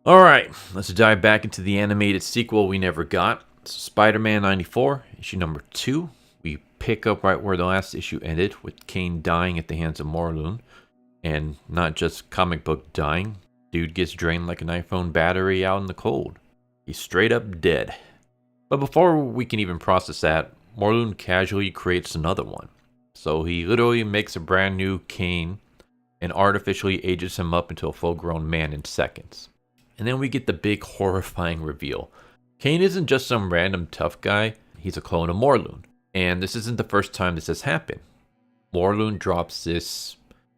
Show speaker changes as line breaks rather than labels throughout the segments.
Alright, let's dive back into the animated sequel we never got. Spider-Man 94, issue number 2. We pick up right where the last issue ended, with Kaine dying at the hands of Morlun. And not just comic book dying. Dude gets drained like an iPhone battery out in the cold. He's straight up dead. But before we can even process that, Morlun casually creates another one. So he literally makes a brand new Kaine and artificially ages him up into a full-grown man in seconds. And then we get the big horrifying reveal. Kaine isn't just some random tough guy, he's a clone of Morlun. And this isn't the first time this has happened. Morlun drops this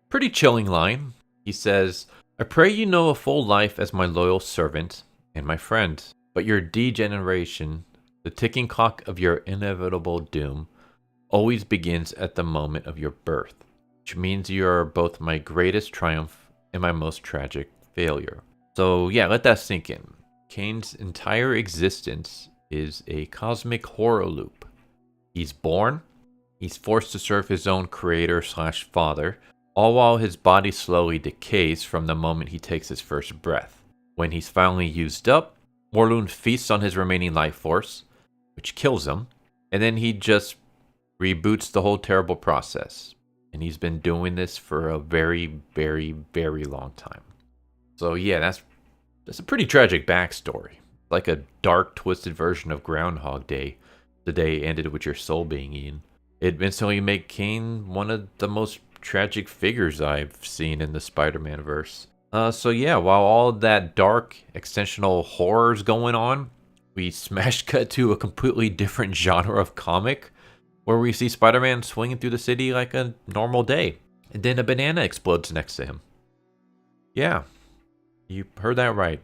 pretty chilling line. He says, "I pray you know a full life as my loyal servant and my friend, but your degeneration, the ticking clock of your inevitable doom, always begins at the moment of your birth, which means you are both my greatest triumph and my most tragic failure." So yeah, let that sink in. Kaine's entire existence is a cosmic horror loop. He's born, he's forced to serve his own creator slash father, all while his body slowly decays from the moment he takes his first breath. When he's finally used up, Morlun feasts on his remaining life force, which kills him, and then he just reboots the whole terrible process. And he's been doing this for a very, very, very long time. So yeah, that's a pretty tragic backstory. Like a dark, twisted version of Groundhog Day. The day ended with your soul being eaten. It instantly made Kaine one of the most tragic figures I've seen in the Spider-Man verse. So yeah, while all that dark, extensional horror's going on, we smash cut to a completely different genre of comic, where we see Spider-Man swinging through the city like a normal day. And then a banana explodes next to him. Yeah, you heard that right.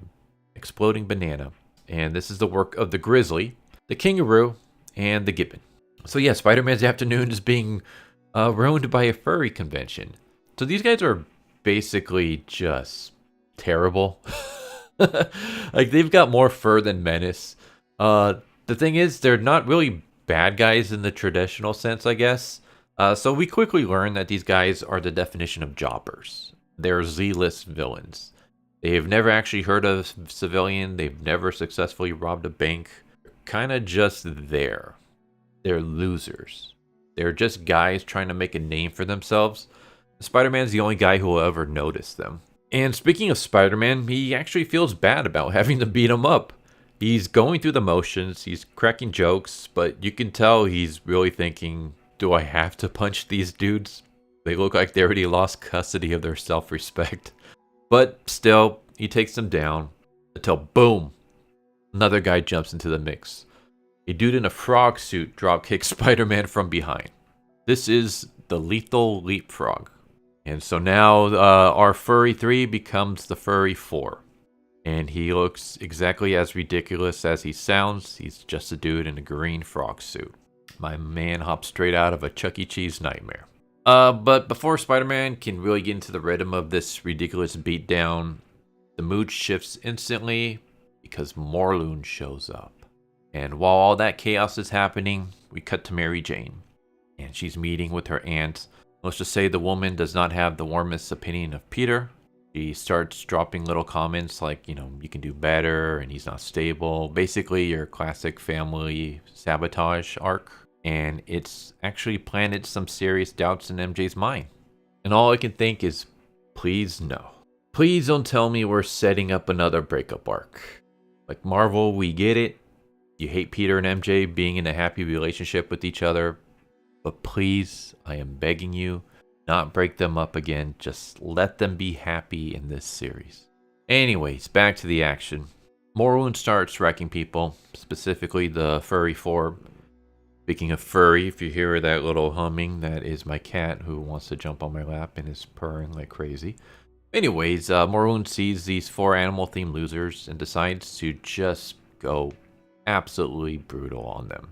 Exploding banana. And this is the work of the Grizzly, the Kangaroo, and the Gibbon. So yeah, Spider-Man's afternoon is being ruined by a furry convention. So these guys are basically just terrible. Like, they've got more fur than menace. The thing is, they're not really bad guys in the traditional sense, I guess. So we quickly learn that these guys are the definition of jobbers. They're Z-list villains. They've never actually heard of a civilian. They've never successfully robbed a bank. Kind of just there. They're losers. They're just guys trying to make a name for themselves. Spider-Man's the only guy who will ever notice them. And speaking of Spider-Man, he actually feels bad about having to beat him up. He's going through the motions, he's cracking jokes, but you can tell he's really thinking, do I have to punch these dudes? They look like they already lost custody of their self-respect. But still, he takes them down until boom, another guy jumps into the mix. A dude in a frog suit dropkicks Spider-Man from behind. This is the lethal leapfrog. And so now our Furry 3 becomes the Furry 4. And he looks exactly as ridiculous as he sounds. He's just a dude in a green frog suit. My man hops straight out of a Chuck E. Cheese nightmare. But before Spider-Man can really get into the rhythm of this ridiculous beatdown, the mood shifts instantly because Morlun shows up. And while all that chaos is happening, we cut to Mary Jane. And she's meeting with her aunt. Let's just say the woman does not have the warmest opinion of Peter. She starts dropping little comments like, you can do better and he's not stable. Basically your classic family sabotage arc. And it's actually planted some serious doubts in MJ's mind. And all I can think is, please no. Please don't tell me we're setting up another breakup arc. Like, Marvel, we get it. You hate Peter and MJ being in a happy relationship with each other. But please, I am begging you, not break them up again. Just let them be happy in this series. Anyways, back to the action. Morlun starts wrecking people, specifically the Furry 4. Speaking of furry, if you hear that little humming, that is my cat who wants to jump on my lap and is purring like crazy. Anyways, Morlun sees these 4 animal-themed losers and decides to just go absolutely brutal on them.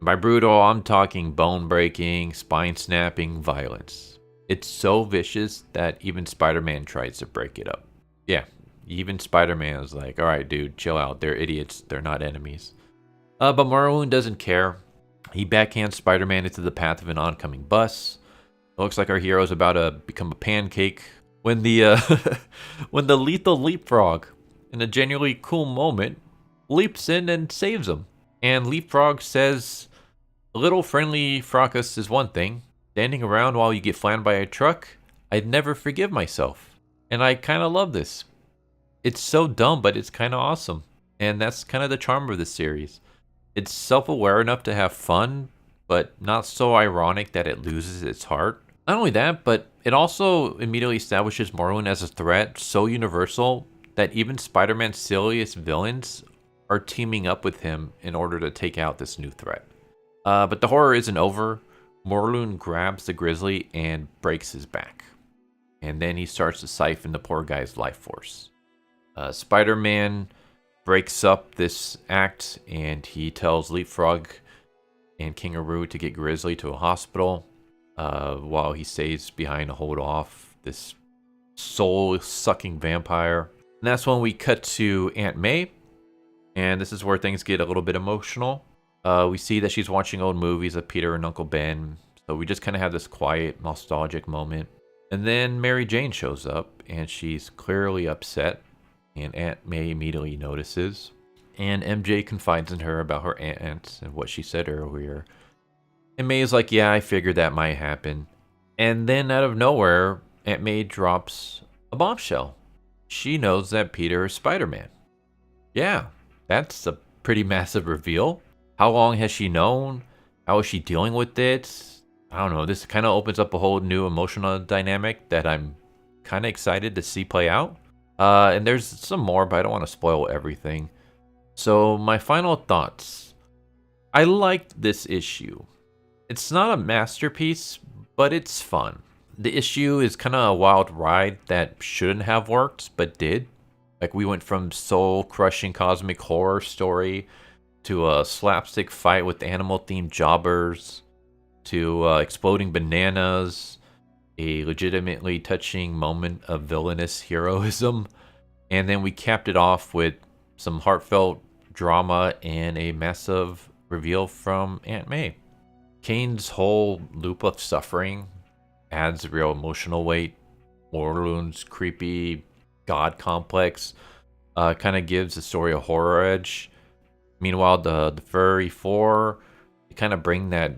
By brutal, I'm talking bone-breaking, spine-snapping violence. It's so vicious that even Spider-Man tries to break it up. Yeah, even Spider-Man is like, alright dude, chill out, they're idiots, they're not enemies. But Morlun doesn't care. He backhands Spider-Man into the path of an oncoming bus. It looks like our hero is about to become a pancake when the when the lethal leapfrog in a genuinely cool moment, leaps in and saves him. And Leapfrog says, "A little friendly fracas is one thing. Standing around while you get flattened by a truck, I'd never forgive myself." And I kind of love this. It's so dumb, but it's kind of awesome. And that's kind of the charm of this series. It's self-aware enough to have fun, but not so ironic that it loses its heart. Not only that, but it also immediately establishes Morlun as a threat so universal that even Spider-Man's silliest villains are teaming up with him in order to take out this new threat. But the horror isn't over. Morlun grabs the grizzly and breaks his back. And then he starts to siphon the poor guy's life force. Spider-Man breaks up this act and he tells Leapfrog and Kangaroo to get Grizzly to a hospital while he stays behind to hold off this soul-sucking vampire. And that's when we cut to Aunt May, and this is where things get a little bit emotional. We see that she's watching old movies of Peter and Uncle Ben, so we just kind of have this quiet, nostalgic moment. And then Mary Jane shows up, and she's clearly upset, and Aunt May immediately notices. And MJ confides in her about her aunt and what she said earlier. And May is like, yeah, I figured that might happen. And then out of nowhere, Aunt May drops a bombshell. She knows that Peter is Spider-Man. Yeah, that's a pretty massive reveal. How long has she known? How is she dealing with it? I don't know. This kind of opens up a whole new emotional dynamic that I'm kind of excited to see play out. And there's some more, but I don't want to spoil everything. So my final thoughts. I liked this issue. It's not a masterpiece, but it's fun. The issue is kind of a wild ride that shouldn't have worked, but did. Like, we went from soul-crushing cosmic horror story to a slapstick fight with animal-themed jobbers to exploding bananas, a legitimately touching moment of villainous heroism, and then we capped it off with some heartfelt drama and a massive reveal from Aunt May. Kane's whole loop of suffering adds real emotional weight. Morlun's creepy god complex kind of gives the story a horror edge. Meanwhile, the Furry 4, they kind of bring that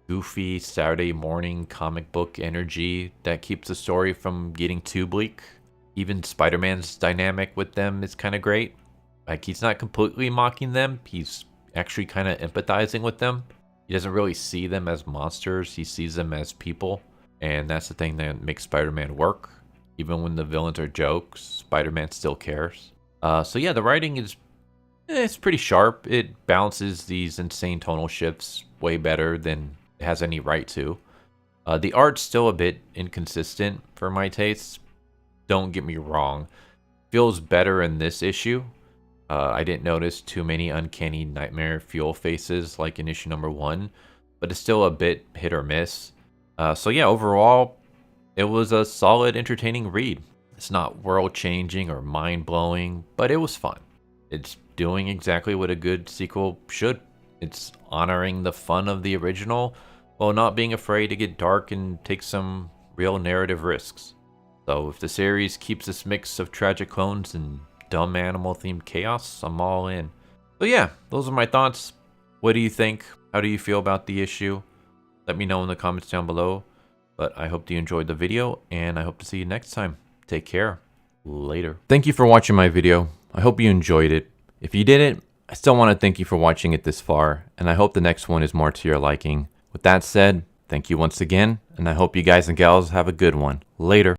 goofy Saturday morning comic book energy that keeps the story from getting too bleak. Even Spider-Man's dynamic with them is kind of great. Like, he's not completely mocking them, he's actually kind of empathizing with them. He doesn't really see them as monsters, he sees them as people. And that's the thing that makes Spider-Man work. Even when the villains are jokes, Spider-Man still cares. So yeah, the writing is it's pretty sharp. It balances these insane tonal shifts way better than it has any right to. The art's still a bit inconsistent for my tastes. Don't get me wrong. Feels better in this issue. I didn't notice too many uncanny nightmare fuel faces like in issue number 1, but it's still a bit hit or miss. So yeah, overall, it was a solid, entertaining read. It's not world-changing or mind-blowing, but it was fun. It's doing exactly what a good sequel should. It's honoring the fun of the original while not being afraid to get dark and take some real narrative risks. So if the series keeps this mix of tragic clones and dumb animal-themed chaos, I'm all in. So yeah, those are my thoughts. What do you think? How do you feel about the issue? Let me know in the comments down below. But I hope you enjoyed the video, and I hope to see you next time. Take care. Later. Thank you for watching my video. I hope you enjoyed it. If you didn't, I still want to thank you for watching it this far, and I hope the next one is more to your liking. With that said, thank you once again, and I hope you guys and gals have a good one. Later.